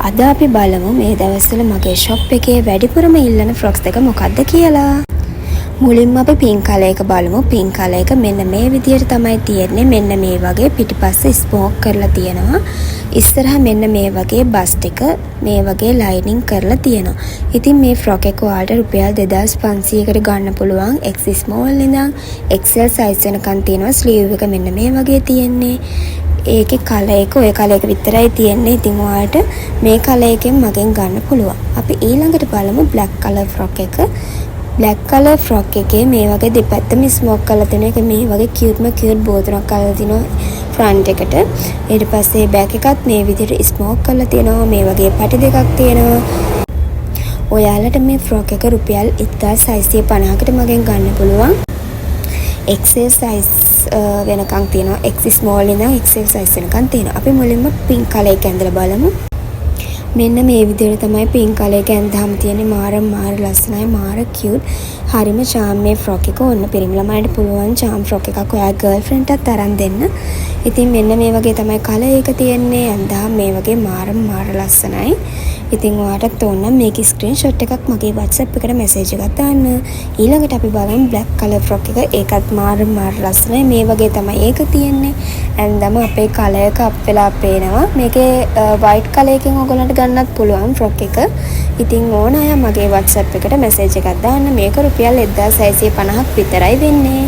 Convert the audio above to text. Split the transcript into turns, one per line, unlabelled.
අද අපි බලමු මේ දවස්වල මගේ ෂොප් එකේ වැඩිපුරම ඉල්ලන ෆ්‍රොක්ස් දෙක මොකක්ද කියලා. මුලින්ම අපි පින්ක් කලර් එක බලමු. පින්ක් කලර් එක මෙන්න මේ විදිහට තමයි තියෙන්නේ. මෙන්න මේ වගේ පිටිපස්ස ස්මෝක් කරලා තියෙනවා. ඉස්සරහා මෙන්න මේ වගේ බස්ට් එක මේ වගේ ලයිනින් කරලා තියෙනවා. ඉතින් මේ ෆ්‍රොක් එක ඔයාලට රුපියල් 2500කට ගන්න පුළුවන්. X small ඉඳන් XL size වෙනකන් තියෙනවා. ස්ලීව් එක මෙන්න මේ වගේ තියෙන්නේ. ඒකේ කලර් එක ඔය කලර් එක විතරයි තියෙන්නේ. ඉතින් ඔයාලට මේ කලර් එකෙන් මගෙන් ගන්න පුළුවන්. අපි ඊළඟට බලමු black color frock එක. black color frock එකේ මේ වගේ දෙපැත්තම ස්මෝක් කරලා තියෙන එක මේ වගේ cute බෝතනක් කරලා තිනවා front එකට. ඊට පස්සේ back එකත් මේ විදිහට ස්මෝක් කරලා තියෙනවා. මේ වගේ පටි දෙකක් තියෙනවා. ඔයාලට මේ frock එක රුපියල් 1650කට මගෙන් ගන්න පුළුවන්. XL size වෙනකන් තියෙනවා. X small ඉඳන් XL size වෙනකන් තියෙනවා. අපි මුලින්ම pink color එක ඇඳලා බලමු. මෙන්න මේ විදිහට තමයි pink color එක ඇඳහම තියෙන්නේ. මාර ලස්සනයි, මාර cute. හරිම charm මේ frock එක. ඔන්න පිරිමි ළමයින්ට පුළුවන් charm frock එකක් ඔයා girlfriend ටත් අරන් දෙන්න. ඉතින් මෙන්න මේ වගේ තමයි color එක තියෙන්නේ. ඇඳහම මේ වගේ මාර ලස්සනයි. ඉතින් ඔයාලට ඕන නම් මේකේ ස්ක්‍රීන්ෂොට් එකක් මගේ WhatsApp එකට මැසේජ් එකක් දාන්න. ඊළඟට අපි බලමු black color frock එක. ඒකත් මාර ලස්සනයි. මේ වගේ තමයි ඒක තියෙන්නේ. ඇඳම අපේ color එක අප් වෙලා පේනවා. මේකේ white color එකෙන් ඔයගොල්ලන්ට ගන්නත් පුළුවන් frock එක. ඉතින් ඕන අය මගේ WhatsApp එකට මැසේජ් එකක් දාන්න. මේක රුපියල් 1650ක් විතරයි වෙන්නේ.